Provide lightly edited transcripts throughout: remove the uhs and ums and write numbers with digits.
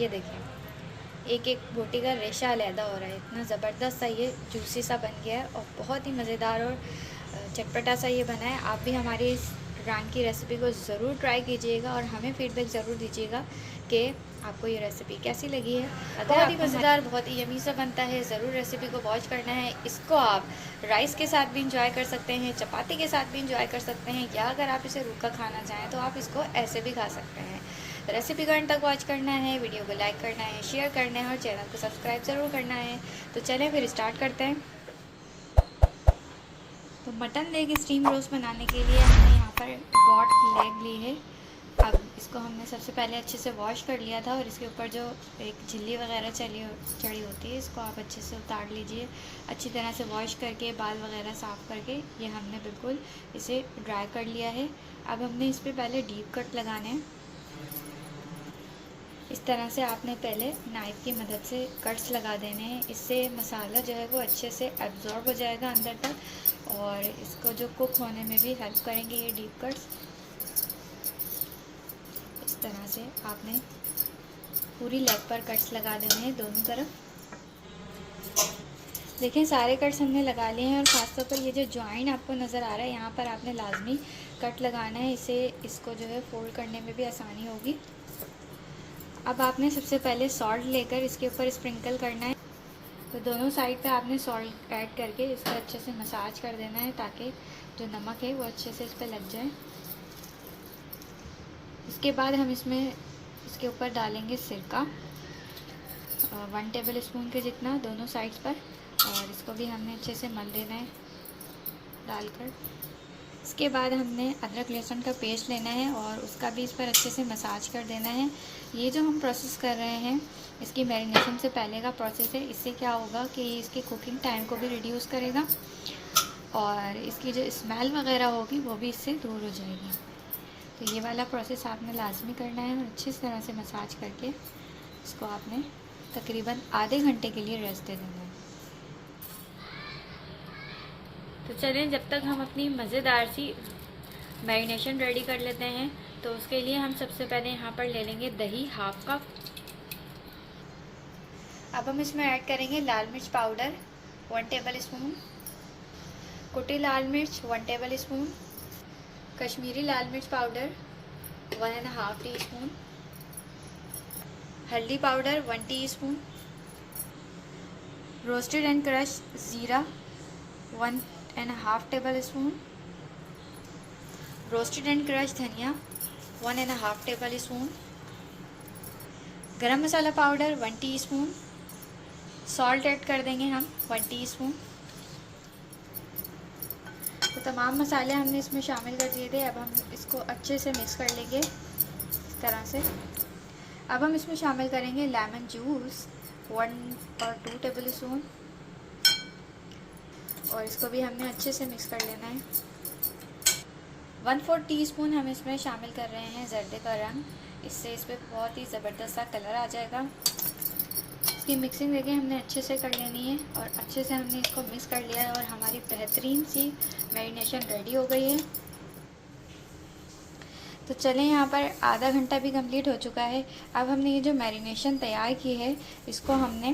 ये देखें, एक एक बोटी का रेशा अलहदा हो रहा है। इतना ज़बरदस्त सा ये जूसी सा बन गया है और बहुत ही मज़ेदार और चटपटा सा ये बना है। आप भी हमारी इस रान की रेसिपी को ज़रूर ट्राई कीजिएगा और हमें फ़ीडबैक ज़रूर दीजिएगा कि आपको ये रेसिपी कैसी लगी है। बहुत ही मज़ेदार, बहुत ही यमी सा बनता है। ज़रूर रेसिपी को वॉच करना है। इसको आप राइस के साथ भी इंजॉय कर सकते हैं, चपाती के साथ भी इंजॉय कर सकते हैं, या अगर आप इसे रूखा खाना चाहें तो आप इसको ऐसे भी खा सकते हैं। रेसिपी को एंड तक वॉच करना है, वीडियो को लाइक करना है, शेयर करना है और चैनल को सब्सक्राइब ज़रूर करना है। तो चलें फिर स्टार्ट करते हैं। तो मटन लेग स्टीम रोस्ट बनाने के लिए हमने यहाँ पर गॉट लेग ली है। अब इसको हमने सबसे पहले अच्छे से वॉश कर लिया था और इसके ऊपर जो एक झिल्ली वगैरह चढ़ी होती है, इसको आप अच्छे से उतार लीजिए। अच्छी तरह से वॉश करके बाल वगैरह साफ़ करके ये हमने बिल्कुल इसे ड्राई कर लिया है। अब हमने इस पर पहले डीप कट लगाने हैं। इस तरह से आपने पहले नाइफ़ की मदद से कट्स लगा देने हैं। इससे मसाला जो है वो अच्छे से एब्जॉर्ब हो जाएगा अंदर तक और इसको जो कुक होने में भी हेल्प करेंगे ये डीप कट्स। इस तरह से आपने पूरी लेग पर कट्स लगा देने हैं दोनों तरफ। देखें, सारे कट्स हमने लगा लिए हैं और ख़ासतौर पर ये जो जॉइंट आपको नज़र आ रहा है, यहाँ पर आपने लाजमी कट लगाना है। इसको जो है फोल्ड करने में भी आसानी होगी। अब आपने सबसे पहले सॉल्ट लेकर इसके ऊपर स्प्रिंकल करना है। तो दोनों साइड पे आपने सॉल्ट ऐड करके इसको अच्छे से मसाज कर देना है ताकि जो नमक है वो अच्छे से इस पर लग जाए। इसके बाद हम इसके ऊपर डालेंगे सिरका 1 टेबल स्पून के जितना दोनों साइड्स पर, और इसको भी हमने अच्छे से मल देना है डालकर। इसके बाद हमने अदरक लहसुन का पेस्ट लेना है और उसका भी इस पर अच्छे से मसाज कर देना है। ये जो हम प्रोसेस कर रहे हैं इसकी मैरिनेशन से पहले का प्रोसेस है। इससे क्या होगा कि इसकी कुकिंग टाइम को भी रिड्यूस करेगा और इसकी जो स्मेल वगैरह होगी वो भी इससे दूर हो जाएगी। तो ये वाला प्रोसेस आपने लाजमी करना है और अच्छी तरह से मसाज करके इसको आपने तकरीबन आधे घंटे के लिए रेस्ट दे देना है। तो चलें, जब तक हम अपनी मज़ेदार सी मैरिनेशन रेडी कर लेते हैं, तो उसके लिए हम सबसे पहले यहाँ पर ले लेंगे दही 1/2 कप। अब हम इसमें ऐड करेंगे लाल मिर्च पाउडर 1 टेबल स्पून, कुटी लाल मिर्च 1 टेबल स्पून, कश्मीरी लाल मिर्च पाउडर 1½ टी स्पून, हल्दी powder 1 teaspoon, roasted and crush ज़ीरा 1½ table spoon, roasted and crush धनिया 1½ टेबल स्पून, गरम मसाला पाउडर 1 टीस्पून, सॉल्ट ऐड कर देंगे हम 1 टीस्पून। तो तमाम मसाले हमने इसमें शामिल कर दिए थे। अब हम इसको अच्छे से मिक्स कर लेंगे इस तरह से। अब हम इसमें शामिल करेंगे लेमन जूस 1 और 2 टेबल स्पून और इसको भी हमने अच्छे से मिक्स कर लेना है। 1/4 टीस्पून हम इसमें शामिल कर रहे हैं जर्दे का रंग, इससे इस पर बहुत ही ज़बरदस्त सा कलर आ जाएगा। इसकी मिक्सिंग देखिए हमने अच्छे से कर लेनी है और अच्छे से हमने इसको मिक्स कर लिया है और हमारी बेहतरीन सी मैरिनेशन रेडी हो गई है। तो चलें, यहाँ पर आधा घंटा भी कंप्लीट हो चुका है। अब हमने ये जो मैरिनेशन तैयार की है इसको हमने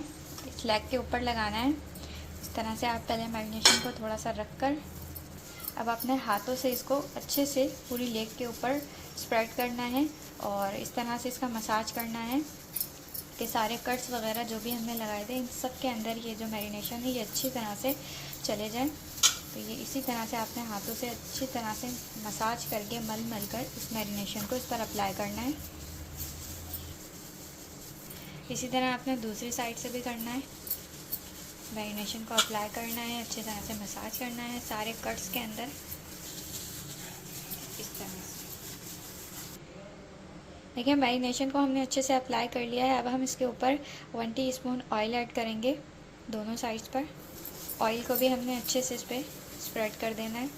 इस लेग के ऊपर लगाना है। इस तरह से आप पहले मैरिनेशन को थोड़ा सा रख कर अब अपने हाथों से इसको अच्छे से पूरी लेग के ऊपर स्प्रेड करना है और इस तरह से इसका मसाज करना है कि सारे कट्स वगैरह जो भी हमने लगाए थे इन सब के अंदर ये जो मैरिनेशन है ये अच्छी तरह से चले जाए। तो ये इसी तरह से आपने हाथों से अच्छी तरह से मसाज करके मल कर इस मैरिनेशन को इस पर अप्लाई करना है। इसी तरह आपने दूसरी साइड से भी करना है। मैरिनेशन को अप्लाई करना है, अच्छी तरह से मसाज करना है सारे कट्स के अंदर इस तरह से। देखिए, मैरिनेशन को हमने अच्छे से अप्लाई कर लिया है। अब हम इसके ऊपर 1 टीस्पून ऑयल ऐड करेंगे दोनों साइड्स पर। ऑयल को भी हमने अच्छे से इस पर स्प्रेड कर देना है।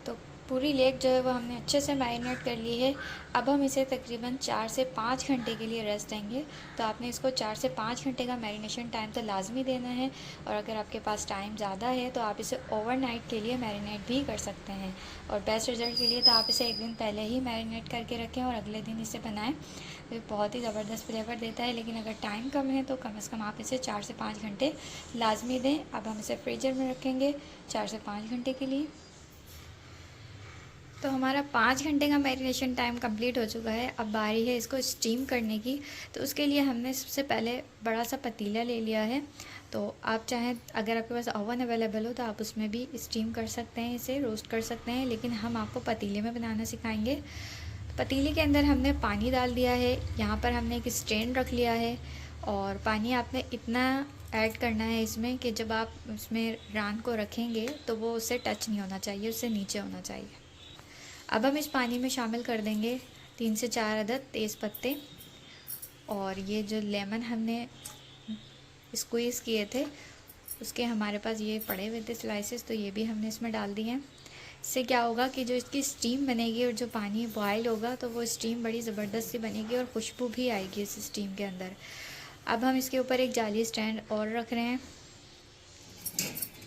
तो पूरी लेग जो है वो हमने अच्छे से मैरिनेट कर ली है। अब हम इसे तकरीबन 4 से 5 घंटे के लिए रेस्ट देंगे। तो आपने इसको 4 से 5 घंटे का मैरिनेशन टाइम तो लाजमी देना है। और अगर आपके पास टाइम ज़्यादा है तो आप इसे ओवरनाइट के लिए मैरिनेट भी कर सकते हैं। और बेस्ट रिज़ल्ट के लिए तो आप इसे एक दिन पहले ही मैरिनेट करके रखें और अगले दिन इसे बनाएं। तो बहुत ही ज़बरदस्त फ्लेवर देता है। लेकिन अगर टाइम कम है तो कम से कम आप इसे 4 से 5 घंटे लाजमी दें। अब हम इसे फ्रीजर में रखेंगे 4 से 5 घंटे के लिए। तो हमारा 5 घंटे का मैरिनेशन टाइम कंप्लीट हो चुका है। अब बारी है इसको स्टीम करने की। तो उसके लिए हमने सबसे पहले बड़ा सा पतीला ले लिया है। तो आप चाहें, अगर आपके पास ओवन अवेलेबल हो तो आप उसमें भी स्टीम कर सकते हैं, इसे रोस्ट कर सकते हैं, लेकिन हम आपको पतीले में बनाना सिखाएंगे। पतीले के अंदर हमने पानी डाल दिया है। यहाँ पर हमने एक स्टैंड रख लिया है और पानी आपने इतना ऐड करना है इसमें कि जब आप उसमें रान को रखेंगे तो वो उससे टच नहीं होना चाहिए, उससे नीचे होना चाहिए। अब हम इस पानी में शामिल कर देंगे 3 से 4 अदद तेज़ पत्ते और ये जो लेमन हमने स्क्वीज़ किए थे उसके हमारे पास ये पड़े हुए थे स्लाइसेस, तो ये भी हमने इसमें डाल दिए हैं। इससे क्या होगा कि जो इसकी स्टीम बनेगी और जो पानी बॉयल होगा तो वो स्टीम बड़ी ज़बरदस्त सी बनेगी और खुशबू भी आएगी इस स्टीम के अंदर। अब हम इसके ऊपर एक जाली स्टैंड और रख रहे हैं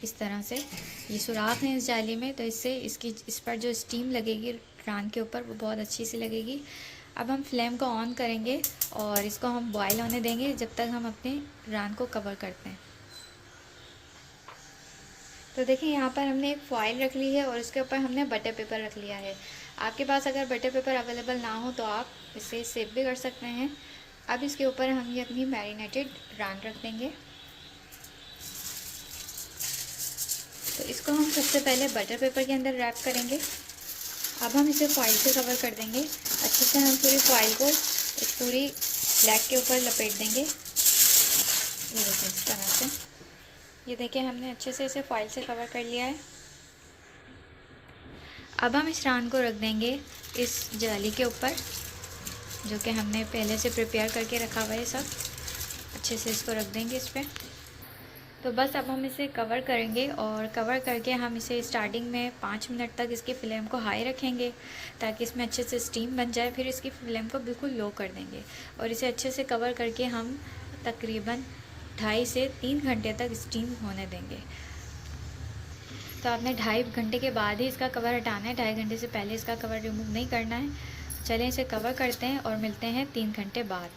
इस तरह से। ये सुराख है इस जाली में, तो इससे इस पर जो स्टीम लगेगी रान के ऊपर वो बहुत अच्छी सी लगेगी। अब हम फ्लेम को ऑन करेंगे और इसको हम बॉयल होने देंगे जब तक हम अपने रान को कवर करते हैं। तो देखिए यहाँ पर हमने एक फॉइल रख ली है और उसके ऊपर हमने बटर पेपर रख लिया है। आपके पास अगर बटर पेपर अवेलेबल ना हो तो आप इसे सेव भी कर सकते हैं। अब इसके ऊपर हम ये अपनी मैरिनेटेड रान रख देंगे। तो इसको हम सबसे पहले बटर पेपर के अंदर रैप करेंगे। अब हम इसे फॉइल से कवर कर देंगे। अच्छे से हम पूरी फॉइल को इस पूरी ब्लैक के ऊपर लपेट देंगे। ये देखिए इस तरह से। ये देखिए हमने अच्छे से इसे फॉइल से कवर कर लिया है। अब हम इस रान को रख देंगे इस जाली के ऊपर जो कि हमने पहले से प्रिपेयर करके रखा हुआ है। सब अच्छे से इसको रख देंगे इस पर। तो बस अब हम इसे कवर करेंगे और कवर करके हम इसे स्टार्टिंग में 5 मिनट तक इसकी फ्लेम को हाई रखेंगे ताकि इसमें अच्छे से स्टीम बन जाए। फिर इसकी फ्लेम को बिल्कुल लो कर देंगे और इसे अच्छे से कवर करके हम तकरीबन 2.5 से 3 घंटे तक स्टीम होने देंगे। तो आपने 2.5 घंटे के बाद ही इसका कवर हटाना है, 2.5 घंटे से पहले इसका कवर रिमूव नहीं करना है। चलें इसे कवर करते हैं और मिलते हैं 3 घंटे बाद।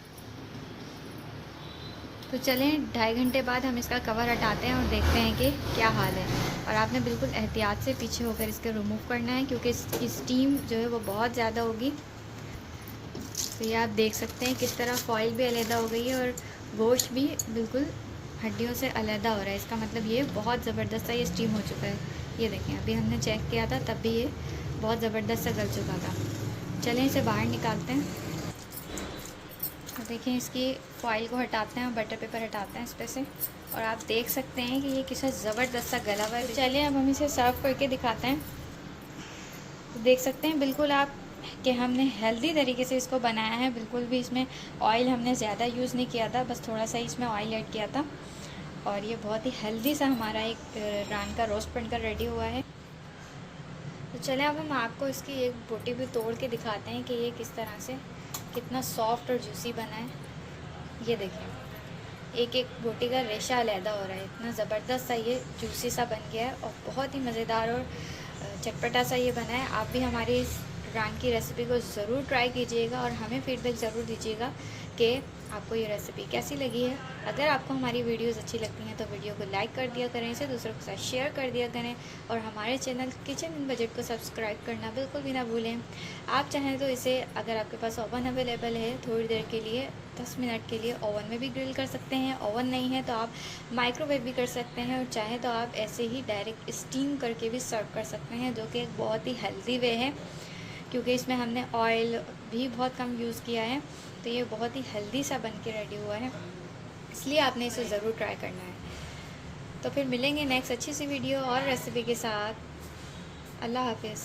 तो चलें 2.5 घंटे बाद हम इसका कवर हटाते हैं और देखते हैं कि क्या हाल है। और आपने बिल्कुल एहतियात से पीछे होकर इसके रिमूव करना है क्योंकि इसकी स्टीम जो है वो बहुत ज़्यादा होगी। तो ये आप देख सकते हैं किस तरह फॉइल भी अलहदा हो गई है और गोश्त भी बिल्कुल हड्डियों से अलहदा हो रहा है। इसका मतलब ये बहुत ज़बरदस्त ये स्टीम हो चुका है। ये देखें अभी हमने चेक किया था तब भी ये बहुत ज़बरदस्त सा गल चुका था। चलें इसे बाहर निकालते हैं। तो देखें इसकी फॉइल को हटाते हैं और बटर पेपर हटाते हैं इस पर से और आप देख सकते हैं कि ये कितना ज़बरदस्त सा गला हुआ है। चलिए अब हम इसे सर्व करके दिखाते हैं। तो देख सकते हैं बिल्कुल आप कि हमने हेल्दी तरीके से इसको बनाया है। बिल्कुल भी इसमें ऑयल हमने ज़्यादा यूज़ नहीं किया था, बस थोड़ा सा इसमें ऑयल ऐड किया था और ये बहुत ही हेल्दी सा हमारा एक रान का रोस्ट बनकर रेडी हुआ है। तो चलें अब हम आपको इसकी एक बोटी भी तोड़ के दिखाते हैं कि ये किस तरह से कितना सॉफ्ट और जूसी बना है। ये देखिए एक एक बोटी का रेशा अलहदा हो रहा है, इतना ज़बरदस्त सा ये जूसी सा बन गया है और बहुत ही मज़ेदार और चटपटा सा ये बना है। आप भी हमारी इस रान की रेसिपी को ज़रूर ट्राई कीजिएगा और हमें फीडबैक ज़रूर दीजिएगा कि आपको ये रेसिपी कैसी लगी है। अगर आपको हमारी वीडियोस अच्छी लगती हैं तो वीडियो को लाइक कर दिया करें, इसे दूसरों के साथ शेयर कर दिया करें और हमारे चैनल किचन इन बजट को सब्सक्राइब करना बिल्कुल भी ना भूलें। आप चाहें तो इसे, अगर आपके पास ओवन अवेलेबल है, थोड़ी देर के लिए 10 मिनट के लिए ओवन में भी ग्रिल कर सकते हैं। ओवन नहीं है तो आप माइक्रोवेव भी कर सकते हैं और चाहें तो आप ऐसे ही डायरेक्ट स्टीम करके भी सर्व कर सकते हैं, जो कि एक बहुत ही हेल्दी वे है क्योंकि इसमें हमने ऑयल भी बहुत कम यूज़ किया है। तो ये बहुत ही हेल्दी सा बन के रेडी हुआ है, इसलिए आपने इसे ज़रूर ट्राई करना है। तो फिर मिलेंगे नेक्स्ट अच्छी सी वीडियो और रेसिपी के साथ। अल्लाह हाफिज़।